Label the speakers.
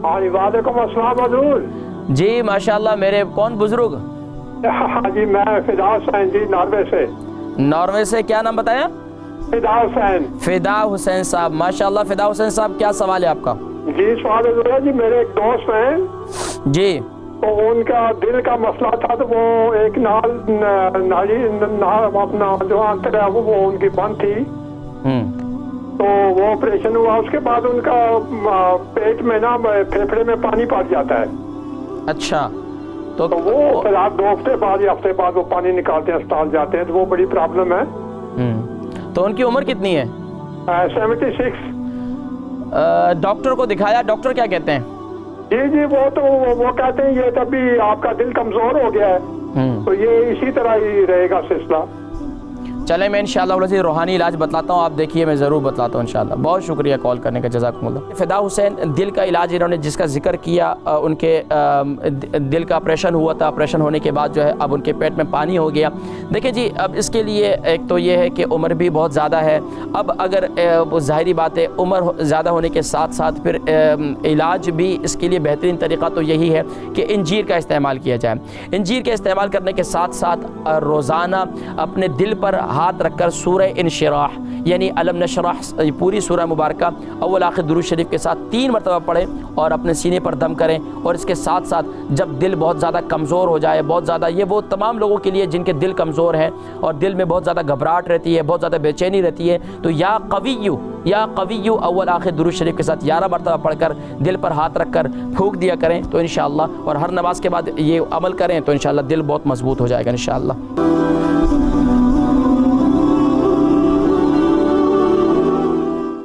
Speaker 1: हाँ जी, वालेकुम अस्सलाम हजूर।
Speaker 2: जी माशाल्लाह। मेरे कौन बुजुर्ग?
Speaker 1: हाँ जी, मैं फिदा हुसैन जी, नॉर्वे से।
Speaker 2: नॉर्वे से? क्या नाम बताया?
Speaker 1: फिदा हुसैन।
Speaker 2: फिदा हुसैन साहब, माशाल्लाह। फिदा हुसैन साहब, क्या सवाल है आपका?
Speaker 1: जी सवाल है जी, मेरे एक दोस्त हैं,
Speaker 2: जी।
Speaker 1: तो उनका दिल का मसला था, तो वो एक नाड़ी अपना जो आंतर है वो उनकी बंद थी, तो वो ऑपरेशन हुआ। उसके बाद उनका पेट में ना, फेफड़े में पानी पड़ जाता है।
Speaker 2: अच्छा। तो
Speaker 1: वो फिर आप 2 हफ्ते बाद या हफ्ते बाद वो पानी निकालते हैं, अस्पताल जाते हैं, तो वो बड़ी प्रॉब्लम है।
Speaker 2: तो उनकी उम्र कितनी है?
Speaker 1: 76।
Speaker 2: डॉक्टर को दिखाया? डॉक्टर क्या कहते हैं?
Speaker 1: जी जी, वो कहते हैं ये तभी आपका दिल कमजोर हो गया है, तो ये इसी तरह ही रहेगा सिलसिला।
Speaker 2: चले, मैं इंशाअल्लाह रूहानी इलाज बतलाता हूँ, आप देखिए, मैं ज़रूर बतलाता हूँ इंशाअल्लाह। बहुत शुक्रिया कॉल करने का, जज़ाकुमुल्लाह। फिदा हुसैन, दिल का इलाज इन्होंने जिसका जिक्र किया, उनके दिल का ऑपरेशन हुआ था। ऑपरेशन होने के बाद जो है अब उनके पेट में पानी हो गया। देखिए जी, अब इसके लिए एक तो ये है कि उम्र भी बहुत ज़्यादा है। अब अगर ज़ाहिरी बात है, उम्र ज़्यादा होने के साथ साथ फिर इलाज भी इसके लिए बेहतरीन तरीक़ा तो यही है कि इंजीर का इस्तेमाल किया जाए। इंजीर के इस्तेमाल करने के साथ साथ रोज़ाना अपने दिल पर हाथ रखकर सूरह इंशिराह यानी अलम नशरह पूरी सूरह मुबारक अव्वल आखिर दुरूद शरीफ के साथ 3 मरतबा पढ़ें और अपने सीने पर दम करें। और इसके साथ साथ जब दिल बहुत ज़्यादा कमज़ोर हो जाए, बहुत ज़्यादा, ये वो तमाम लोगों के लिए जिनके दिल कमज़ोर हैं और दिल में बहुत ज़्यादा घबराहट रहती है, बहुत ज़्यादा बेचैनी रहती है, तो या कविय्यु अव्वल आखिर दुरूद शरीफ के साथ 11 मरतबा पढ़कर दिल पर हाथ रखकर फूंक दिया करें तो इंशाअल्लाह, और हर नमाज के बाद ये अमल करें तो इंशाअल्लाह दिल बहुत मजबूत हो जाएगा इंशाअल्लाह।